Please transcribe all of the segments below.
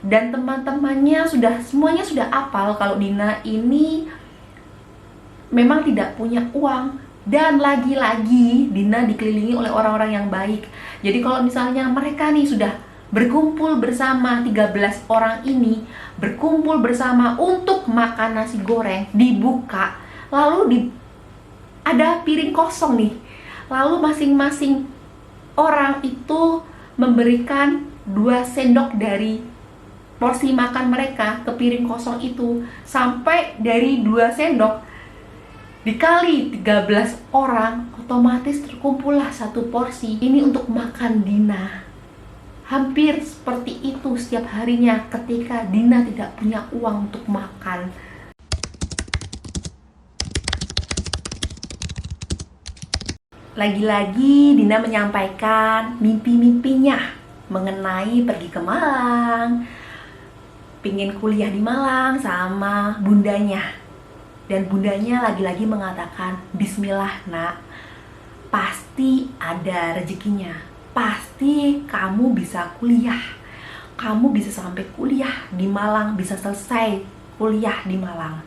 Dan teman-temannya semuanya sudah apal kalau Dina ini memang tidak punya uang. Dan lagi-lagi Dina dikelilingi oleh orang-orang yang baik. Jadi kalau misalnya mereka nih sudah berkumpul bersama, 13 orang ini berkumpul bersama untuk makan nasi goreng, dibuka, lalu ada piring kosong nih. Lalu masing-masing orang itu memberikan 2 sendok dari porsi makan mereka ke piring kosong itu. Sampai dari 2 sendok dikali 13 orang, otomatis terkumpullah 1 porsi. Ini untuk makan Dina. Hampir seperti itu setiap harinya ketika Dina tidak punya uang untuk makan. Lagi-lagi Dina menyampaikan mimpi-mimpinya mengenai pergi ke Malang, pingin kuliah di Malang sama bundanya. Dan bundanya lagi-lagi mengatakan, bismillah nak, pasti ada rezekinya, pasti kamu bisa kuliah, kamu bisa sampai kuliah di Malang, bisa selesai kuliah di Malang.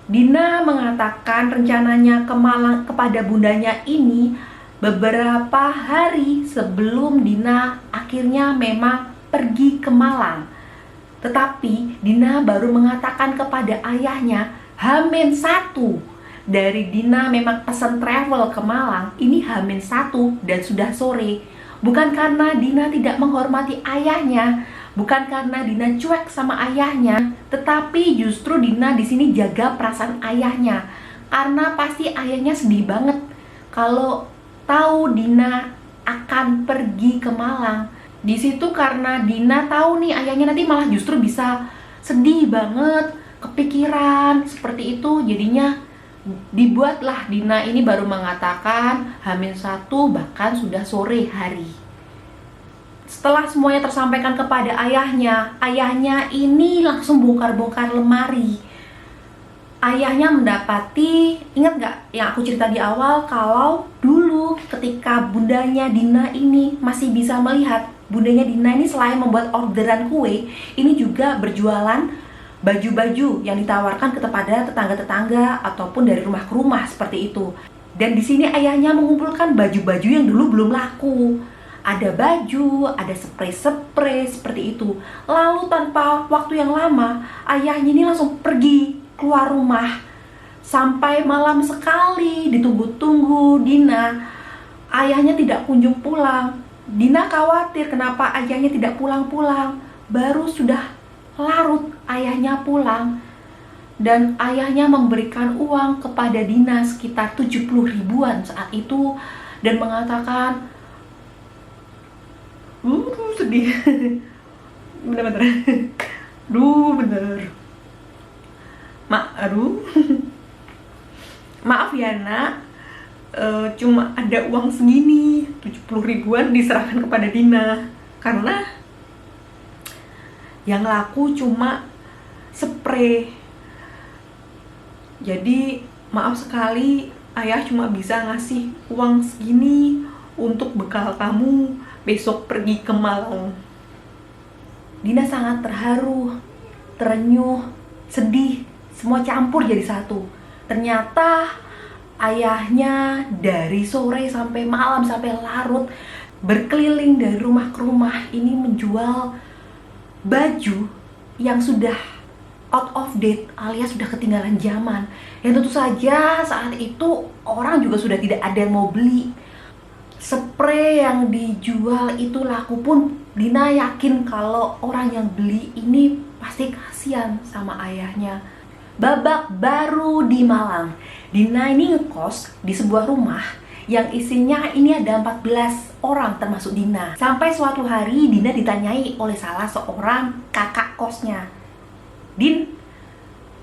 Dina mengatakan rencananya ke Malang kepada bundanya ini beberapa hari sebelum Dina akhirnya memang pergi ke Malang. Tetapi Dina baru mengatakan kepada ayahnya H-1 dari Dina memang pesan travel ke Malang, ini H-1 dan sudah sore. Bukan karena Dina tidak menghormati ayahnya, bukan karena Dina cuek sama ayahnya, tetapi justru Dina di sini jaga perasaan ayahnya. Karena pasti ayahnya sedih banget kalau tahu Dina akan pergi ke Malang. Di situ karena Dina tahu nih ayahnya nanti malah justru bisa sedih banget, kepikiran seperti itu, jadinya dibuatlah Dina ini baru mengatakan H-1 bahkan sudah sore hari. Setelah semuanya tersampaikan kepada ayahnya ini langsung bongkar-bongkar lemari. Ayahnya mendapati, ingat gak yang aku cerita di awal, kalau dulu ketika bundanya Dina ini masih bisa melihat, bundanya Dina ini selain membuat orderan kue, ini juga berjualan baju-baju yang ditawarkan kepada tetangga-tetangga ataupun dari rumah ke rumah seperti itu. Dan di sini ayahnya mengumpulkan baju-baju yang dulu belum laku. Ada baju, ada spray-spray seperti itu. Lalu tanpa waktu yang lama, ayahnya ini langsung pergi keluar rumah. Sampai malam sekali ditunggu-tunggu Dina, ayahnya tidak kunjung pulang. Dina khawatir kenapa ayahnya tidak pulang-pulang. Baru sudah larut ayahnya pulang, dan ayahnya memberikan uang kepada Dina sekitar 70 ribuan saat itu dan mengatakan, sedih. Bener-bener bener. Maaf ya nak, cuma ada uang segini, 70 ribuan diserahkan kepada Dina karena yang laku cuma spray. Jadi maaf sekali, ayah cuma bisa ngasih uang segini untuk bekal kamu besok pergi ke Malang. Dina sangat terharu, terenyuh, sedih, semua campur jadi satu. Ternyata ayahnya dari sore sampai malam, sampai larut, berkeliling dari rumah ke rumah ini menjual baju yang sudah out of date alias sudah ketinggalan zaman, yang tentu saja saat itu orang juga sudah tidak ada yang mau beli. Spray yang dijual itu laku pun Dina yakin kalau orang yang beli ini pasti kasihan sama ayahnya. Babak baru di Malang, Dina ini ngekos di sebuah rumah yang isinya ini ada 14 orang termasuk Dina. Sampai suatu hari Dina ditanyai oleh salah seorang kakak kosnya, "Din,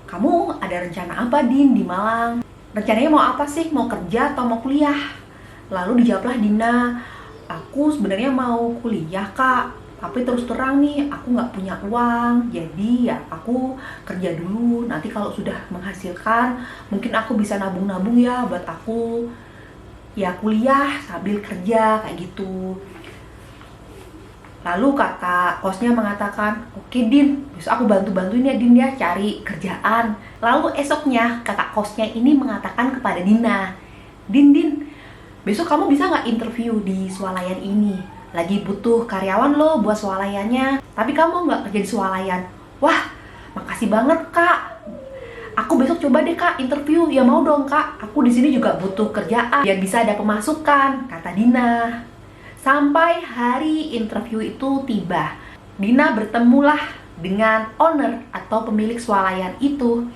kamu ada rencana apa Din di Malang? Rencananya mau apa sih? Mau kerja atau mau kuliah?" Lalu dijawablah Dina, "Aku sebenarnya mau kuliah kak, tapi terus terang nih aku nggak punya uang, jadi ya aku kerja dulu, nanti kalau sudah menghasilkan mungkin aku bisa nabung-nabung ya buat aku ya kuliah sambil kerja kayak gitu." Lalu kakak kosnya mengatakan, oke Din, besok aku bantu-bantuin ya Din ya cari kerjaan. Lalu esoknya kakak kosnya ini mengatakan kepada Dina, Din, besok kamu bisa nggak interview di swalayan ini? Lagi butuh karyawan loh buat swalayannya, tapi kamu nggak kerja di swalayan. Wah, makasih banget kak. Aku besok coba deh kak interview. Ya mau dong kak, aku di sini juga butuh kerjaan biar bisa ada pemasukan, kata Dina. Sampai hari interview itu tiba, Dina bertemulah dengan owner atau pemilik swalayan itu.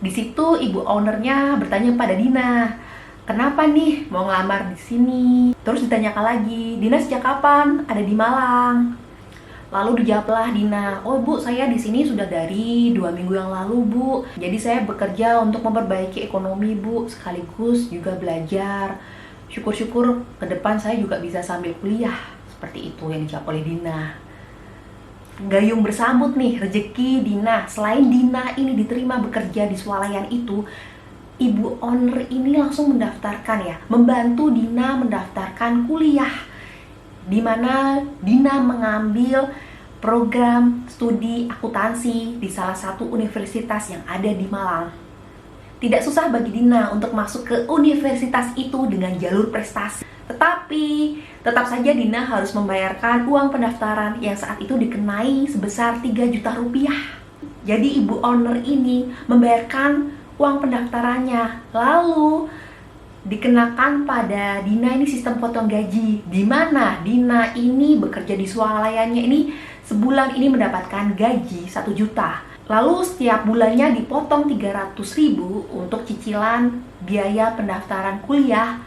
Di situ ibu ownernya bertanya pada Dina, kenapa nih mau ngelamar di sini? Terus ditanyakan lagi, Dina sejak kapan ada di Malang? Lalu dijawablah Dina, oh bu, saya di sini sudah dari 2 minggu yang lalu bu. Jadi saya bekerja untuk memperbaiki ekonomi bu, sekaligus juga belajar. Syukur-syukur ke depan saya juga bisa sambil kuliah. Seperti itu yang dijawab oleh Dina. Gayung bersambut nih rezeki Dina. Selain Dina ini diterima bekerja di swalayan itu, ibu owner ini langsung mendaftarkan ya, membantu Dina mendaftarkan kuliah, di mana Dina mengambil program studi akuntansi di salah satu universitas yang ada di Malang. Tidak susah bagi Dina untuk masuk ke universitas itu dengan jalur prestasi. Tetapi, tetap saja Dina harus membayarkan uang pendaftaran yang saat itu dikenai sebesar 3 juta rupiah. Jadi ibu owner ini membayarkan uang pendaftarannya. Lalu, dikenakan pada Dina ini sistem potong gaji. Di mana Dina ini bekerja di swalayannya ini sebulan ini mendapatkan gaji 1 juta. Lalu setiap bulannya dipotong 300.000 untuk cicilan biaya pendaftaran kuliah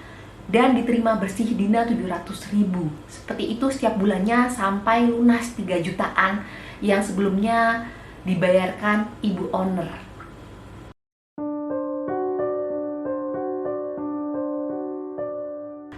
dan diterima bersih Dina 700.000. Seperti itu setiap bulannya sampai lunas 3 jutaan yang sebelumnya dibayarkan ibu owner.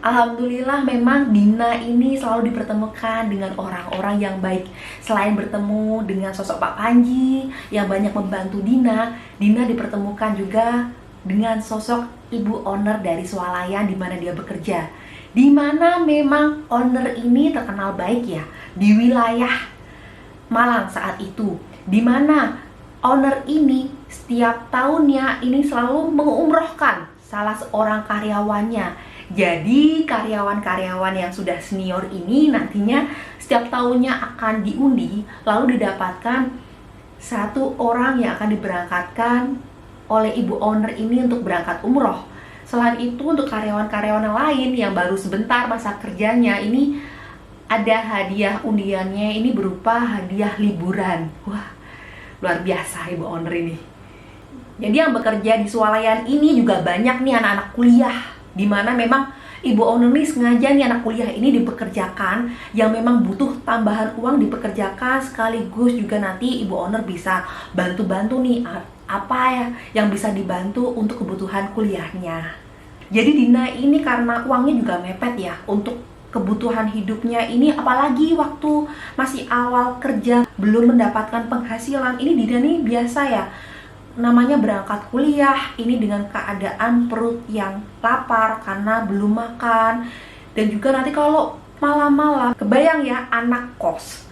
Alhamdulillah memang Dina ini selalu dipertemukan dengan orang-orang yang baik. Selain bertemu dengan sosok Pak Panji yang banyak membantu Dina, Dina dipertemukan juga dengan sosok ibu owner dari swalayan di mana dia bekerja. Di mana memang owner ini terkenal baik ya di wilayah Malang saat itu. Di mana owner ini setiap tahunnya ini selalu mengumrohkan salah seorang karyawannya. Jadi karyawan-karyawan yang sudah senior ini nantinya setiap tahunnya akan diundi, lalu didapatkan satu orang yang akan diberangkatkan oleh ibu owner ini untuk berangkat umroh. Selain itu untuk karyawan-karyawan yang lain yang baru sebentar masa kerjanya ini ada hadiah undiannya ini berupa hadiah liburan. Wah, luar biasa ibu owner ini. Jadi yang bekerja di swalayan ini juga banyak nih anak-anak kuliah, di mana memang ibu owner ini sengaja nih anak kuliah ini dipekerjakan yang memang butuh tambahan uang dipekerjakan, sekaligus juga nanti ibu owner bisa bantu-bantu nih apa ya yang bisa dibantu untuk kebutuhan kuliahnya. Jadi Dina ini karena uangnya juga mepet ya untuk kebutuhan hidupnya ini, apalagi waktu masih awal kerja belum mendapatkan penghasilan, ini Dina nih biasa ya namanya berangkat kuliah ini dengan keadaan perut yang lapar karena belum makan. Dan juga nanti kalau malam-malam, kebayang ya anak kos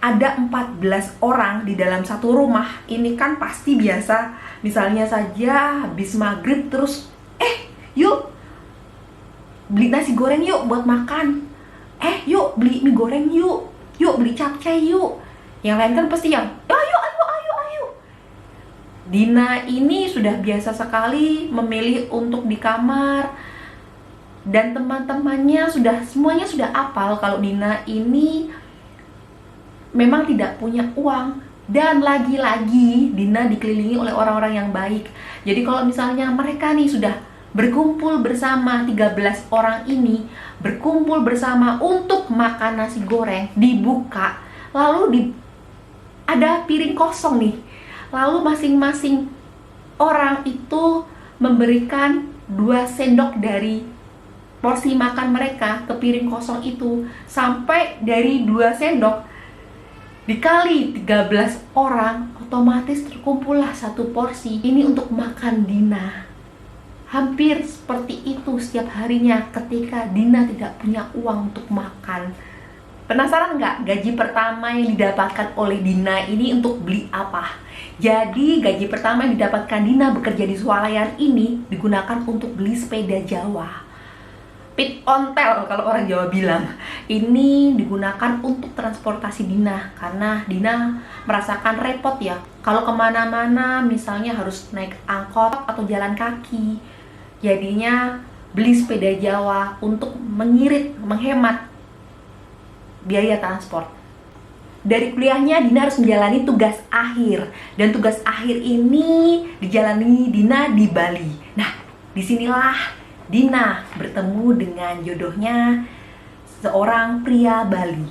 ada 14 orang di dalam satu rumah, ini kan pasti biasa misalnya saja habis maghrib terus yuk beli nasi goreng yuk buat makan, yuk beli mie goreng yuk beli capcay yuk. Yang lain kan pasti yang ayo. Dina ini sudah biasa sekali memilih untuk di kamar, dan teman-temannya semuanya sudah hafal kalau Dina ini memang tidak punya uang. Dan lagi-lagi Dina dikelilingi oleh orang-orang yang baik. Jadi kalau misalnya mereka nih sudah berkumpul bersama 13 orang ini, berkumpul bersama untuk makan nasi goreng, dibuka, lalu ada piring kosong nih. Lalu masing-masing orang itu memberikan 2 sendok dari porsi makan mereka ke piring kosong itu. Sampai dari 2 sendok dikali 13 orang, otomatis terkumpullah 1 porsi. Ini untuk makan Dina. Hampir seperti itu setiap harinya ketika Dina tidak punya uang untuk makan. Penasaran nggak gaji pertama yang didapatkan oleh Dina ini untuk beli apa? Jadi gaji pertama yang didapatkan Dina bekerja di swalayan ini digunakan untuk beli sepeda Jawa. Pit ontel kalau orang Jawa bilang. Ini digunakan untuk transportasi Dina karena Dina merasakan repot ya. Kalau kemana-mana misalnya harus naik angkot atau jalan kaki. Jadinya beli sepeda Jawa untuk mengirit, menghemat biaya transport. Dari kuliahnya Dina harus menjalani tugas akhir, dan tugas akhir ini dijalani Dina di Bali. Nah, disinilah Dina bertemu dengan jodohnya, seorang pria Bali.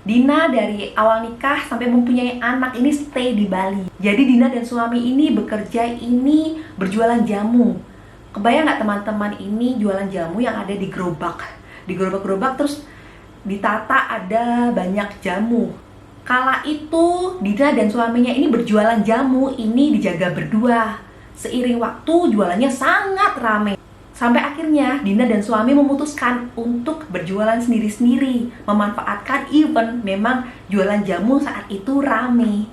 Dina dari awal nikah sampai mempunyai anak ini stay di Bali. Jadi Dina dan suami ini bekerja ini berjualan jamu. Kebayang nggak teman-teman ini jualan jamu yang ada di gerobak? Di gerobak-gerobak terus ditata ada banyak jamu. Kala itu Dina dan suaminya ini berjualan jamu ini dijaga berdua. Seiring waktu jualannya sangat ramai. Sampai akhirnya Dina dan suami memutuskan untuk berjualan sendiri-sendiri, memanfaatkan event memang jualan jamu saat itu ramai.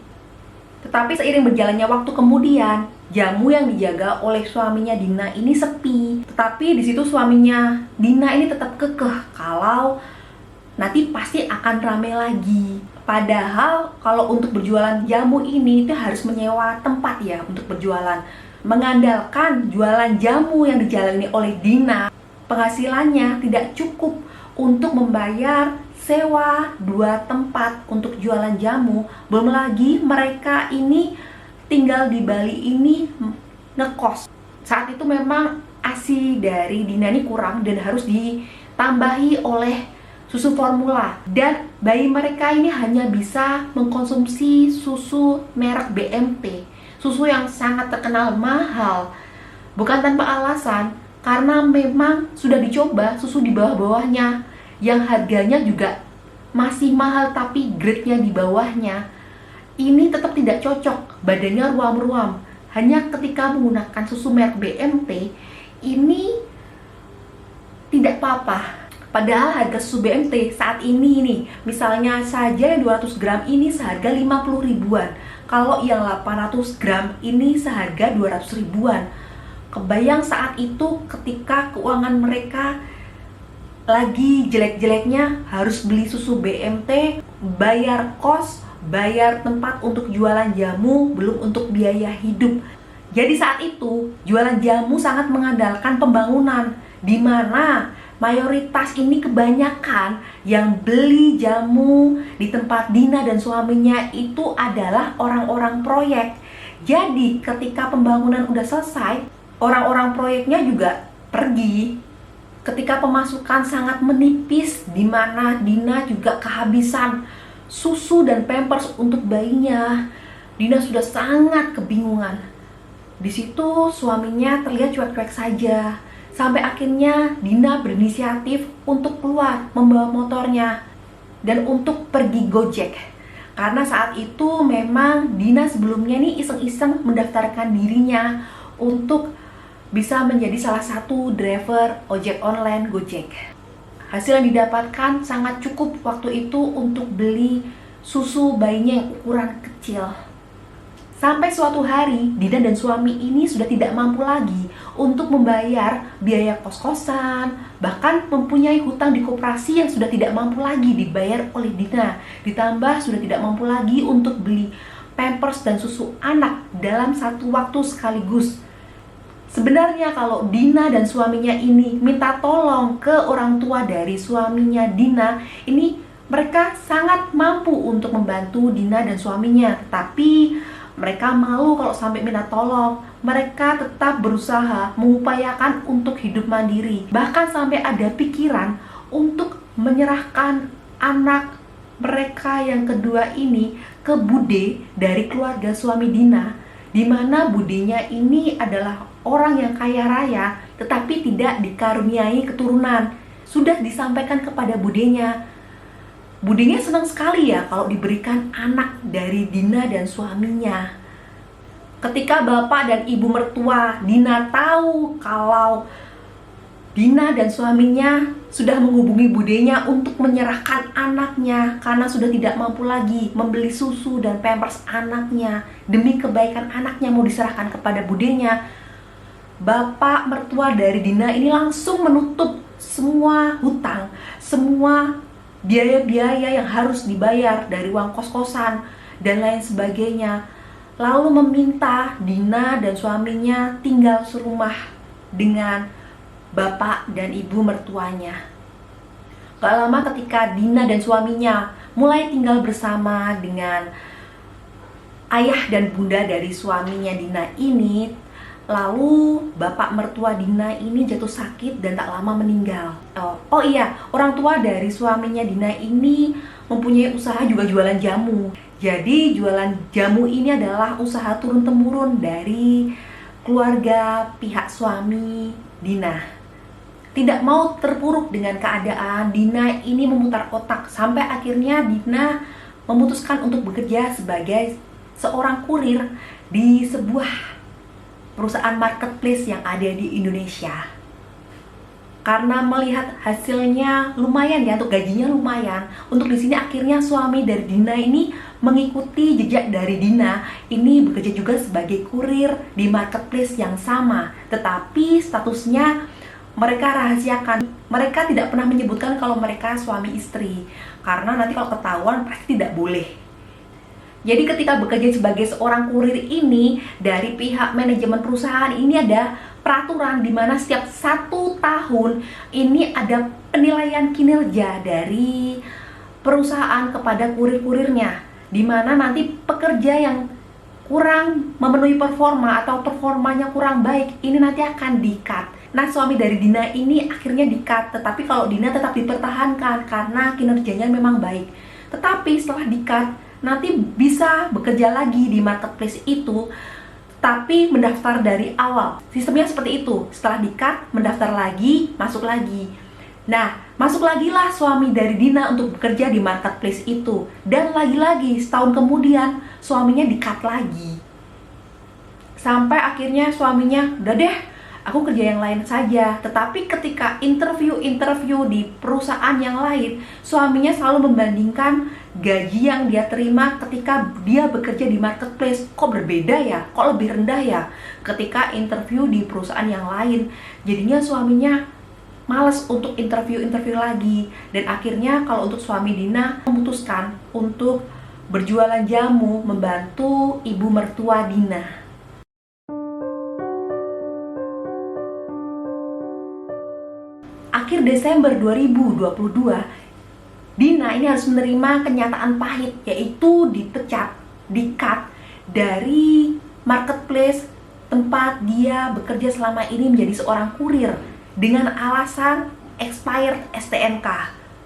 Tetapi seiring berjalannya waktu kemudian, jamu yang dijaga oleh suaminya Dina ini sepi. Tetapi di situ suaminya Dina ini tetap kekeh kalau nanti pasti akan ramai lagi. Padahal kalau untuk berjualan jamu ini itu harus menyewa tempat ya untuk berjualan. Mengandalkan jualan jamu yang dijalani oleh Dina, penghasilannya tidak cukup untuk membayar sewa 2 tempat untuk jualan jamu. Belum lagi mereka ini tinggal di Bali ini ngekos. Saat itu memang ASI dari Dina ini kurang dan harus ditambahi oleh susu formula, dan bayi mereka ini hanya bisa mengkonsumsi susu merek BMT, susu yang sangat terkenal mahal. Bukan tanpa alasan, karena memang sudah dicoba susu di bawah-bawahnya yang harganya juga masih mahal tapi grade-nya di bawahnya. Ini tetap tidak cocok, badannya ruam-ruam. Hanya ketika menggunakan susu merek BMT ini tidak apa-apa. Padahal harga susu BMT saat ini nih, misalnya saja yang 200 gram ini seharga 50 ribuan. Kalau yang 800 gram ini seharga 200 ribuan. Kebayang saat itu ketika keuangan mereka lagi jelek-jeleknya harus beli susu BMT, bayar kos, bayar tempat untuk jualan jamu, belum untuk biaya hidup. Jadi saat itu jualan jamu sangat mengandalkan pembangunan, di mana mayoritas ini kebanyakan yang beli jamu di tempat Dina dan suaminya itu adalah orang-orang proyek. Jadi ketika pembangunan udah selesai, orang-orang proyeknya juga pergi. Ketika pemasukan sangat menipis, di mana Dina juga kehabisan susu dan pampers untuk bayinya. Dina sudah sangat kebingungan. Di situ suaminya terlihat cuek-cuek saja. Sampai akhirnya Dina berinisiatif untuk keluar membawa motornya dan untuk pergi Gojek. Karena saat itu memang Dina sebelumnya nih iseng-iseng mendaftarkan dirinya untuk bisa menjadi salah satu driver ojek online Gojek. Hasil yang didapatkan sangat cukup waktu itu untuk beli susu bayinya yang ukuran kecil. Sampai suatu hari, Dina dan suami ini sudah tidak mampu lagi untuk membayar biaya kos-kosan, bahkan mempunyai hutang di koperasi yang sudah tidak mampu lagi dibayar oleh Dina. Ditambah sudah tidak mampu lagi untuk beli pampers dan susu anak dalam satu waktu sekaligus. Sebenarnya kalau Dina dan suaminya ini minta tolong ke orang tua dari suaminya Dina, ini mereka sangat mampu untuk membantu Dina dan suaminya, tapi mereka malu kalau sampai minta tolong. Mereka tetap berusaha mengupayakan untuk hidup mandiri. Bahkan sampai ada pikiran untuk menyerahkan anak mereka yang kedua ini ke bude dari keluarga suami Dina, di mana budenya ini adalah orang yang kaya raya tetapi tidak dikaruniai keturunan. Sudah disampaikan kepada budenya. Budenya senang sekali ya kalau diberikan anak dari Dina dan suaminya. Ketika bapak dan ibu mertua Dina tahu kalau Dina dan suaminya sudah menghubungi budenya untuk menyerahkan anaknya karena sudah tidak mampu lagi membeli susu dan pampers anaknya. Demi kebaikan anaknya mau diserahkan kepada budenya. Bapak mertua dari Dina ini langsung menutup semua hutang, semua biaya-biaya yang harus dibayar dari uang kos-kosan dan lain sebagainya. Lalu meminta Dina dan suaminya tinggal serumah dengan bapak dan ibu mertuanya. Gak lama ketika Dina dan suaminya mulai tinggal bersama dengan ayah dan bunda dari suaminya Dina ini, lalu bapak mertua Dina ini jatuh sakit dan tak lama meninggal. Oh iya, orang tua dari suaminya Dina ini mempunyai usaha juga jualan jamu. Jadi jualan jamu ini adalah usaha turun-temurun dari keluarga pihak suami Dina. Tidak mau terpuruk dengan keadaan, Dina ini memutar otak sampai akhirnya Dina memutuskan untuk bekerja sebagai seorang kurir di sebuah perusahaan marketplace yang ada di Indonesia. Karena melihat hasilnya lumayan ya, untuk gajinya lumayan. Untuk di sini akhirnya suami dari Dina ini mengikuti jejak dari Dina, ini bekerja juga sebagai kurir di marketplace yang sama, tetapi statusnya mereka rahasiakan. Mereka tidak pernah menyebutkan kalau mereka suami istri, karena nanti kalau ketahuan pasti tidak boleh. Jadi ketika bekerja sebagai seorang kurir ini, dari pihak manajemen perusahaan ini ada peraturan di mana setiap 1 tahun ini ada penilaian kinerja dari perusahaan kepada kurir-kurirnya, di mana nanti pekerja yang kurang memenuhi performa atau performanya kurang baik, ini nanti akan di-cut. Nah, suami dari Dina ini akhirnya di-cut, tetapi kalau Dina tetap dipertahankan karena kinerjanya memang baik. Tetapi setelah di-cut, nanti bisa bekerja lagi di marketplace itu, tapi mendaftar dari awal. Sistemnya seperti itu, setelah di-cut, mendaftar lagi, masuk lagi. Nah, masuk lagi lah suami dari Dina untuk bekerja di marketplace itu. Dan lagi-lagi, setahun kemudian, suaminya di-cut lagi. Sampai akhirnya suaminya, udah deh, aku kerja yang lain saja. Tetapi ketika interview di perusahaan yang lain, suaminya selalu membandingkan gaji yang dia terima ketika dia bekerja di marketplace. Kok berbeda ya? Kok lebih rendah ya? Ketika interview di perusahaan yang lain. Jadinya suaminya males untuk interview lagi. Dan akhirnya kalau untuk suami Dina memutuskan untuk berjualan jamu, membantu ibu mertua Dina. Akhir Desember 2022, Dina ini harus menerima kenyataan pahit, yaitu dipecat, di-cut dari marketplace tempat dia bekerja selama ini menjadi seorang kurir dengan alasan expired STNK.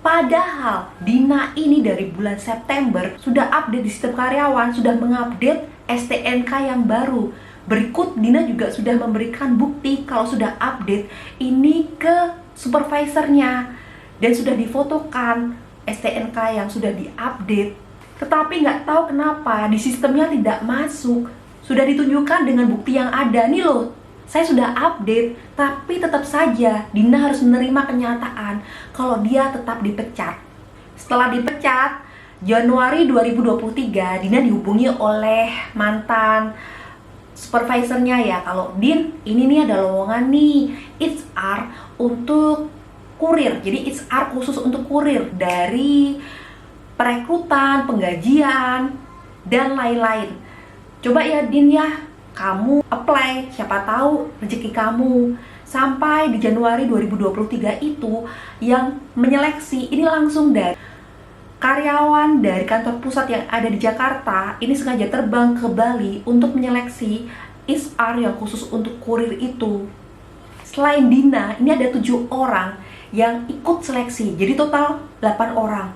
Padahal Dina ini dari bulan September sudah update di sistem karyawan, sudah mengupdate STNK yang baru. Berikut Dina juga sudah memberikan bukti kalau sudah update ini ke supervisornya dan sudah difotokan STNK yang sudah diupdate. Tetapi nggak tahu kenapa di sistemnya tidak masuk. Sudah ditunjukkan dengan bukti yang ada, nih loh, saya sudah update, tapi tetap saja Dina harus menerima kenyataan kalau dia tetap dipecat. Setelah dipecat, Januari 2023, Dina dihubungi oleh mantan supervisornya ya, kalau Din, ini nih ada lowongan nih, HR untuk kurir. Jadi HR khusus untuk kurir, dari perekrutan, penggajian, dan lain-lain. Coba ya Din ya, kamu apply, siapa tahu rezeki kamu. Sampai di Januari 2023 itu yang menyeleksi ini langsung dari karyawan dari kantor pusat yang ada di Jakarta. Ini sengaja terbang ke Bali untuk menyeleksi HR yang khusus untuk kurir itu. Selain Dina, ini ada 7 orang yang ikut seleksi. Jadi total 8 orang.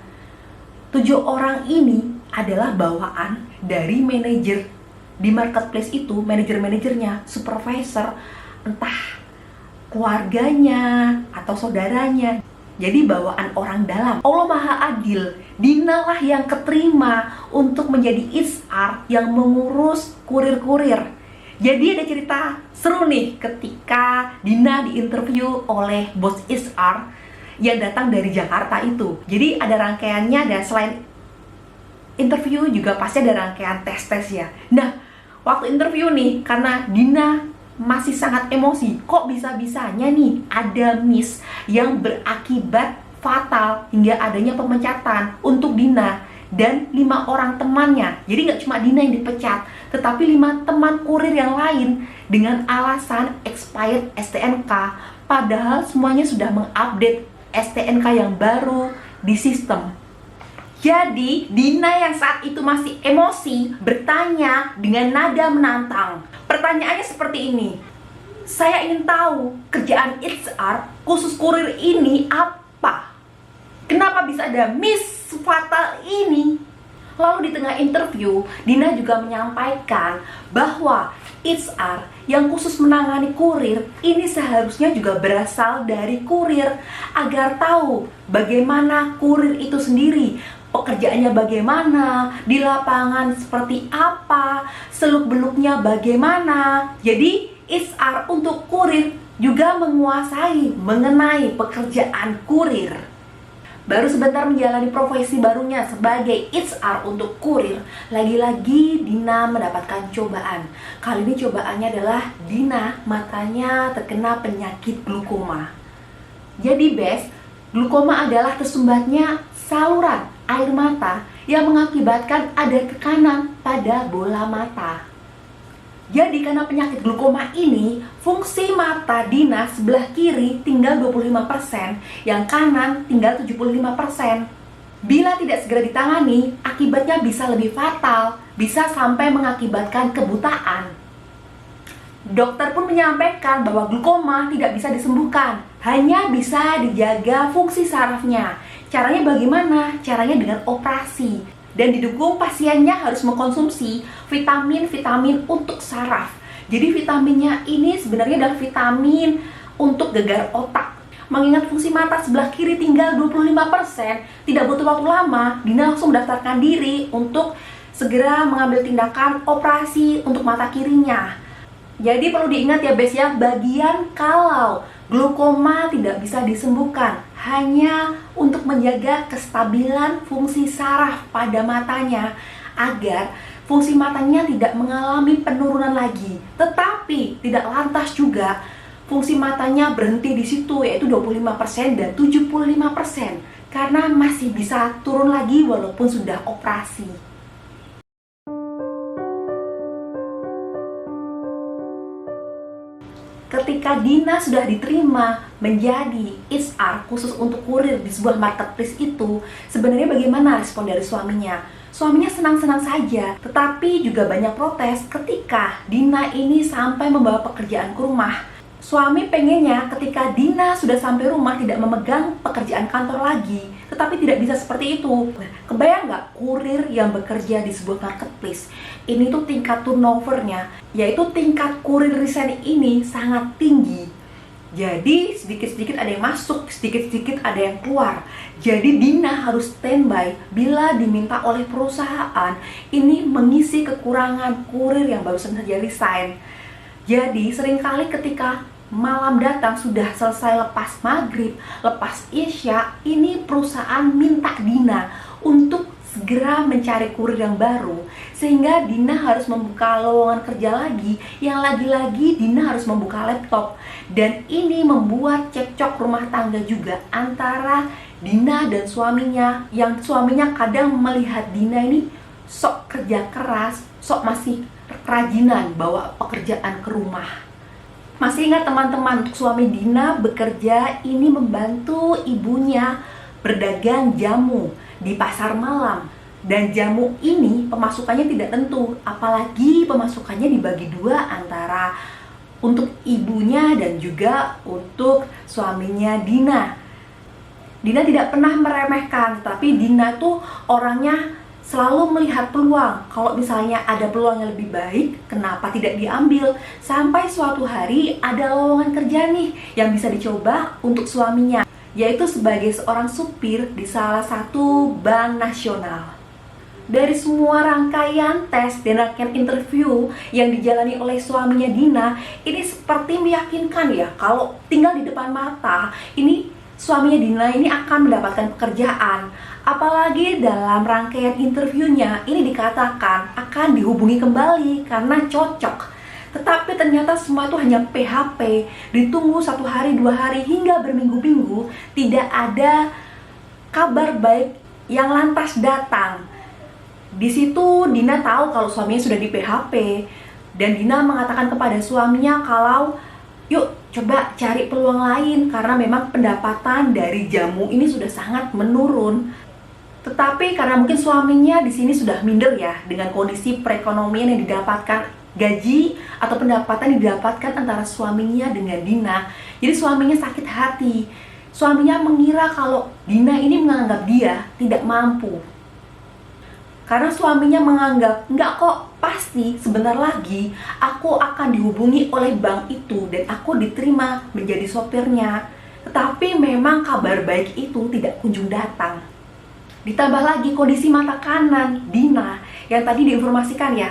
7 orang ini adalah bawaan dari manajer di marketplace itu, manajer-manajernya, supervisor, entah keluarganya atau saudaranya. Jadi bawaan orang dalam. Allah Maha Adil. Dina lah yang keterima untuk menjadi HR yang mengurus kurir-kurir. Jadi ada cerita seru nih ketika Dina diinterview oleh bos HR yang datang dari Jakarta itu. Jadi ada rangkaiannya, dan selain interview juga pasti ada rangkaian tes-tes ya. Nah, waktu interview nih, karena Dina masih sangat emosi, kok bisa-bisanya nih ada miss yang berakibat fatal hingga adanya pemecatan untuk Dina dan 5 orang temannya. Jadi nggak cuma Dina yang dipecat, tetapi 5 teman kurir yang lain dengan alasan expired STNK, padahal semuanya sudah mengupdate STNK yang baru di sistem. Jadi Dina yang saat itu masih emosi bertanya dengan nada menantang. Pertanyaannya seperti ini, saya ingin tahu kerjaan HR khusus kurir ini apa? Kenapa bisa ada miss fatal ini? Lalu di tengah interview, Dina juga menyampaikan bahwa HR yang khusus menangani kurir ini seharusnya juga berasal dari kurir, agar tahu bagaimana kurir itu sendiri, pekerjaannya bagaimana, di lapangan seperti apa, seluk-beluknya bagaimana. Jadi HR untuk kurir juga menguasai mengenai pekerjaan kurir. Baru sebentar menjalani profesi barunya sebagai HR untuk kurir, lagi-lagi Dina mendapatkan cobaan. Kali ini cobaannya adalah Dina matanya terkena penyakit glukoma. Jadi glukoma adalah tersumbatnya saluran air mata yang mengakibatkan ada tekanan pada bola mata. Jadi karena penyakit glukoma ini, fungsi mata Dina sebelah kiri tinggal 25%, yang kanan tinggal 75%. Bila tidak segera ditangani, akibatnya bisa lebih fatal, bisa sampai mengakibatkan kebutaan. Dokter pun menyampaikan bahwa glukoma tidak bisa disembuhkan, hanya bisa dijaga fungsi sarafnya. Caranya bagaimana? Caranya dengan operasi. Dan didukung pasiennya harus mengkonsumsi vitamin-vitamin untuk saraf. Jadi vitaminnya ini sebenarnya adalah vitamin untuk gegar otak. Mengingat fungsi mata sebelah kiri tinggal 25%, tidak butuh waktu lama, Dina langsung mendaftarkan diri untuk segera mengambil tindakan operasi untuk mata kirinya. Jadi perlu diingat ya ya, bagian kalau glukoma tidak bisa disembuhkan, hanya untuk menjaga kestabilan fungsi saraf pada matanya agar fungsi matanya tidak mengalami penurunan lagi. Tetapi tidak lantas juga fungsi matanya berhenti di situ, yaitu 25% dan 75%, karena masih bisa turun lagi walaupun sudah operasi. Ketika Dina sudah diterima menjadi HR khusus untuk kurir di sebuah marketplace itu, sebenarnya bagaimana respon dari suaminya? Suaminya senang-senang saja, tetapi juga banyak protes ketika Dina ini sampai membawa pekerjaan ke rumah. Suami pengennya ketika Dina sudah sampai rumah tidak memegang pekerjaan kantor lagi, tetapi tidak bisa seperti itu. Nah, kebayang nggak kurir yang bekerja di sebuah marketplace? Ini tuh tingkat turnovernya, yaitu tingkat kurir resign ini sangat tinggi. Jadi sedikit-sedikit ada yang masuk, sedikit-sedikit ada yang keluar. Jadi Dina harus standby bila diminta oleh perusahaan ini mengisi kekurangan kurir yang barusan saja resign. Jadi seringkali ketika malam datang sudah selesai lepas maghrib, lepas isya, ini perusahaan minta Dina untuk segera mencari kurir yang baru, sehingga Dina harus membuka lowongan kerja lagi, yang lagi-lagi Dina harus membuka laptop. Dan ini membuat cekcok rumah tangga juga antara Dina dan suaminya, yang suaminya kadang melihat Dina ini sok kerja keras, sok masih kerajinan bawa pekerjaan ke rumah. Masih ingat teman-teman, untuk suami Dina bekerja ini membantu ibunya berdagang jamu di pasar malam. Dan jamu ini pemasukannya tidak tentu, apalagi pemasukannya dibagi dua antara untuk ibunya dan juga untuk suaminya Dina. Dina tidak pernah meremehkan, tapi Dina tuh orangnya selalu melihat peluang. Kalau misalnya ada peluang yang lebih baik, kenapa tidak diambil? Sampai suatu hari ada lowongan kerja nih yang bisa dicoba untuk suaminya, yaitu sebagai seorang supir di salah satu bank nasional. Dari semua rangkaian tes dan rangkaian interview yang dijalani oleh suaminya Dina, ini seperti meyakinkan ya kalau tinggal di depan mata, ini suaminya Dina ini akan mendapatkan pekerjaan. Apalagi dalam rangkaian interviewnya ini dikatakan akan dihubungi kembali karena cocok. Tetapi ternyata semua itu hanya PHP, ditunggu 1 hari, 2 hari, hingga berminggu-minggu, tidak ada kabar baik yang lantas datang. Di situ Dina tahu kalau suaminya sudah di PHP, dan Dina mengatakan kepada suaminya kalau yuk coba cari peluang lain karena memang pendapatan dari jamu ini sudah sangat menurun. Tetapi karena mungkin suaminya di sini sudah minder ya dengan kondisi perekonomian yang didapatkan, gaji atau pendapatan yang didapatkan antara suaminya dengan Dina. Jadi suaminya sakit hati. Suaminya mengira kalau Dina ini menganggap dia tidak mampu. Karena suaminya menganggap, enggak kok, pasti sebentar lagi aku akan dihubungi oleh bank itu dan aku diterima menjadi sopirnya. Tetapi memang kabar baik itu tidak kunjung datang. Ditambah lagi kondisi mata kanan Dina yang tadi diinformasikan ya,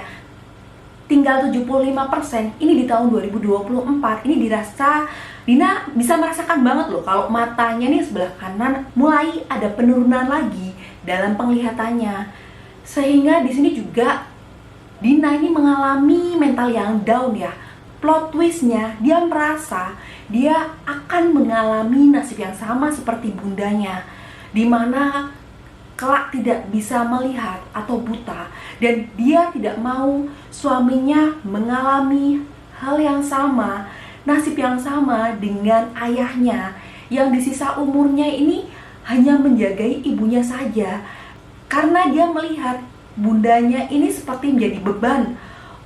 tinggal 75%, ini di tahun 2024, ini dirasa Dina bisa merasakan banget loh kalau matanya nih sebelah kanan mulai ada penurunan lagi dalam penglihatannya. Sehingga di sini juga Dina ini mengalami mental yang down ya. Plot twistnya, dia merasa dia akan mengalami nasib yang sama seperti bundanya, dimana kelak tidak bisa melihat atau buta, dan dia tidak mau suaminya mengalami hal yang sama, nasib yang sama dengan ayahnya yang di sisa umurnya ini hanya menjagai ibunya saja. Karena dia melihat bundanya ini seperti menjadi beban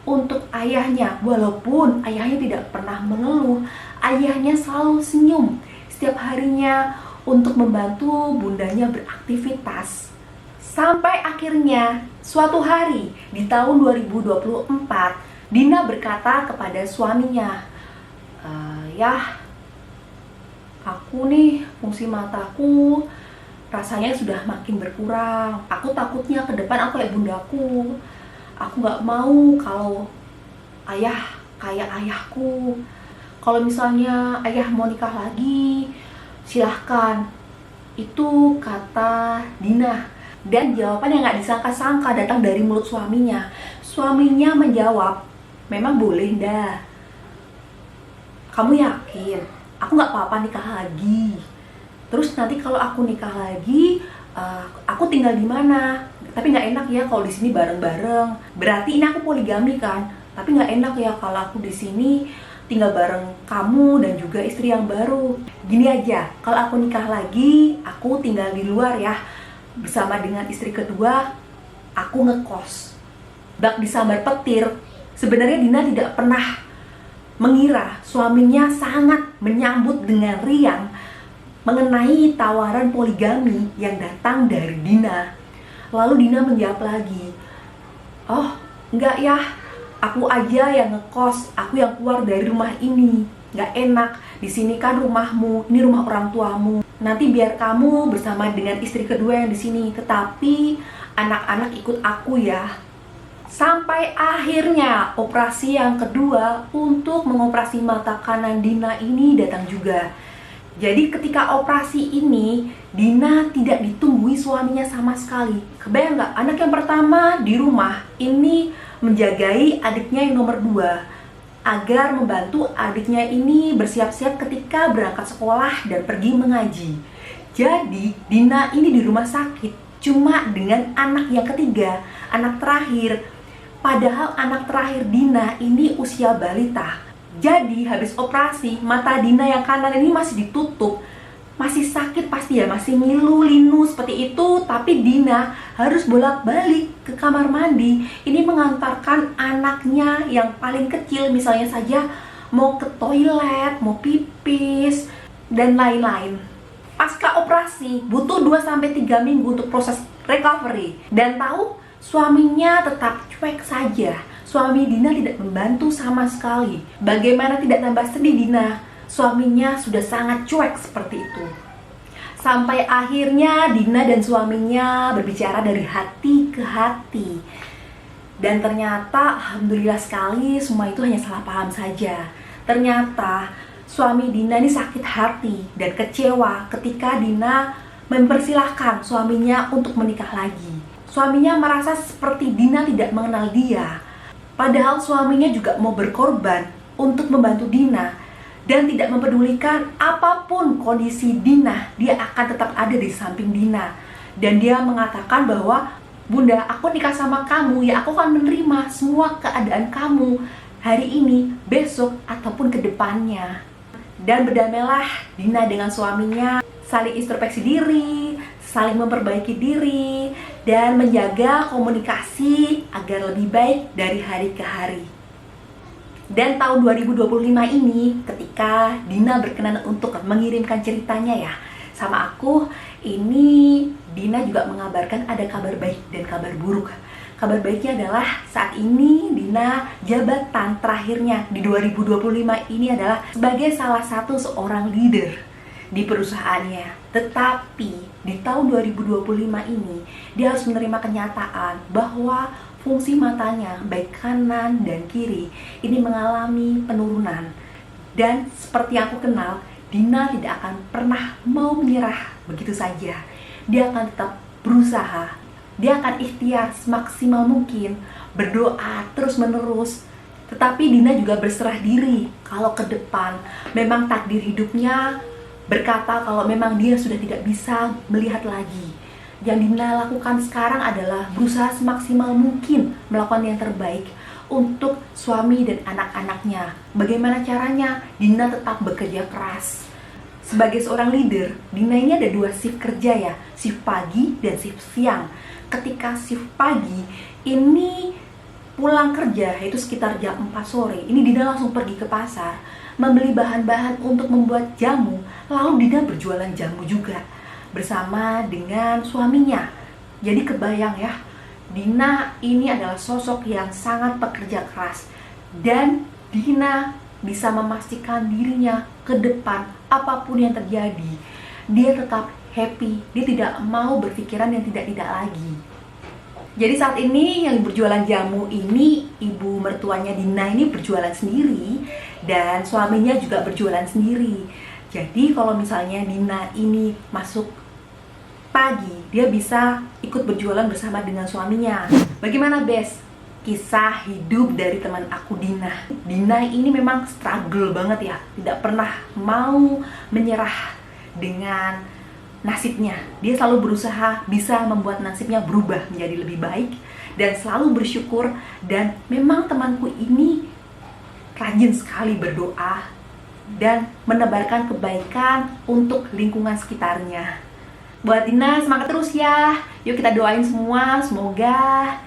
untuk ayahnya, walaupun ayahnya tidak pernah mengeluh, ayahnya selalu senyum setiap harinya untuk membantu bundanya beraktivitas. Sampai akhirnya suatu hari di tahun 2024, Dina berkata kepada suaminya, "Yah, aku nih fungsi mataku rasanya sudah makin berkurang. Aku takutnya ke depan aku kayak bundaku. Aku gak mau kalau ayah kayak ayahku. Kalau misalnya ayah mau nikah lagi, silahkan." Itu kata Dina. Dan jawaban yang gak disangka-sangka datang dari mulut suaminya. Suaminya menjawab, "Memang boleh dah. Kamu yakin? Aku gak apa-apa nikah lagi. Terus nanti kalau aku nikah lagi, aku tinggal di mana? Tapi nggak enak ya kalau di sini bareng-bareng. Berarti ini aku poligami kan? Tapi nggak enak ya kalau aku di sini tinggal bareng kamu dan juga istri yang baru. Gini aja, kalau aku nikah lagi, aku tinggal di luar ya bersama dengan istri kedua. Aku ngekos." Bak disambar petir, sebenarnya Dina tidak pernah mengira suaminya sangat menyambut dengan riang mengenai tawaran poligami yang datang dari Dina. Lalu Dina menjawab lagi, "Oh, enggak ya, aku aja yang ngekos, aku yang keluar dari rumah ini. Nggak enak, di sini kan rumahmu, ini rumah orang tuamu. Nanti biar kamu bersama dengan istri kedua yang di sini, tetapi anak-anak ikut aku ya." Sampai akhirnya operasi yang kedua untuk mengoperasi mata kanan Dina ini datang juga. Jadi ketika operasi ini, Dina tidak ditunggui suaminya sama sekali. Kebayang nggak? Anak yang pertama di rumah, ini menjagai adiknya yang nomor 2, agar membantu adiknya ini bersiap-siap ketika berangkat sekolah dan pergi mengaji. Jadi Dina ini di rumah sakit cuma dengan anak yang ketiga, anak terakhir. Padahal anak terakhir Dina ini usia balita. Jadi habis operasi, mata Dina yang kanan ini masih ditutup. Masih sakit pasti ya, masih ngilu, linu seperti itu. Tapi Dina harus bolak-balik ke kamar mandi. Ini mengantarkan anaknya yang paling kecil, misalnya saja mau ke toilet, mau pipis, dan lain-lain. Pasca operasi, butuh 2-3 minggu untuk proses recovery. Dan tahu, suaminya tetap cuek saja. Suami Dina tidak membantu sama sekali. Bagaimana tidak tambah sedih Dina? Suaminya sudah sangat cuek seperti itu. Sampai akhirnya Dina dan suaminya berbicara dari hati ke hati. Dan ternyata alhamdulillah sekali semua itu hanya salah paham saja. Ternyata suami Dina ini sakit hati dan kecewa ketika Dina mempersilahkan suaminya untuk menikah lagi. Suaminya merasa seperti Dina tidak mengenal dia. Padahal suaminya juga mau berkorban untuk membantu Dina dan tidak mempedulikan apapun kondisi Dina, dia akan tetap ada di samping Dina. Dan dia mengatakan bahwa, "Bunda, aku nikah sama kamu, ya aku akan menerima semua keadaan kamu hari ini, besok, ataupun ke depannya." Dan berdamailah Dina dengan suaminya, saling introspeksi diri, saling memperbaiki diri, dan menjaga komunikasi agar lebih baik dari hari ke hari. Dan tahun 2025 ini, ketika Dina berkenan untuk mengirimkan ceritanya ya sama aku, ini Dina juga mengabarkan ada kabar baik dan kabar buruk. Kabar baiknya adalah saat ini Dina jabatan terakhirnya di 2025 ini adalah sebagai salah satu seorang leader di perusahaannya. Tetapi di tahun 2025 ini dia harus menerima kenyataan bahwa fungsi matanya baik kanan dan kiri ini mengalami penurunan. Dan seperti yang aku kenal, Dina tidak akan pernah mau menyerah begitu saja. Dia akan tetap berusaha, dia akan ikhtiar semaksimal mungkin, berdoa terus menerus. Tetapi Dina juga berserah diri kalau ke depan memang takdir hidupnya berkata kalau memang dia sudah tidak bisa melihat lagi. Yang Dina lakukan sekarang adalah berusaha semaksimal mungkin melakukan yang terbaik untuk suami dan anak-anaknya. Bagaimana caranya? Dina tetap bekerja keras. Sebagai seorang leader, Dina ini ada 2 shift kerja ya, shift pagi dan shift siang. Ketika shift pagi, ini pulang kerja yaitu sekitar jam 4 sore. Ini Dina langsung pergi ke pasar, membeli bahan-bahan untuk membuat jamu, lalu Dina berjualan jamu juga bersama dengan suaminya. Jadi kebayang ya, Dina ini adalah sosok yang sangat pekerja keras. Dan Dina bisa memastikan dirinya ke depan apapun yang terjadi, dia tetap happy, dia tidak mau berpikiran yang tidak-tidak lagi. Jadi saat ini yang berjualan jamu ini, ibu mertuanya Dina ini berjualan sendiri dan suaminya juga berjualan sendiri. Jadi kalau misalnya Dina ini masuk pagi, dia bisa ikut berjualan bersama dengan suaminya. Bagaimana Bes? Kisah hidup dari teman aku Dina. Dina ini memang struggle banget ya, tidak pernah mau menyerah dengan nasibnya. Dia selalu berusaha bisa membuat nasibnya berubah menjadi lebih baik dan selalu bersyukur. Dan memang temanku ini rajin sekali berdoa dan menebarkan kebaikan untuk lingkungan sekitarnya. Buat Dina, semangat terus ya. Yuk kita doain semua, semoga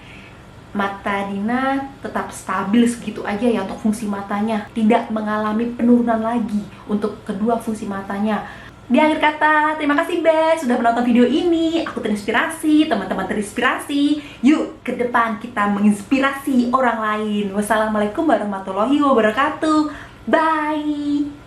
mata Dina tetap stabil segitu aja ya untuk fungsi matanya, tidak mengalami penurunan lagi untuk kedua fungsi matanya. Di akhir kata, terima kasih Bes sudah menonton video ini. Aku terinspirasi, teman-teman terinspirasi. Yuk ke depan kita menginspirasi orang lain. Wassalamualaikum warahmatullahi wabarakatuh. Bye.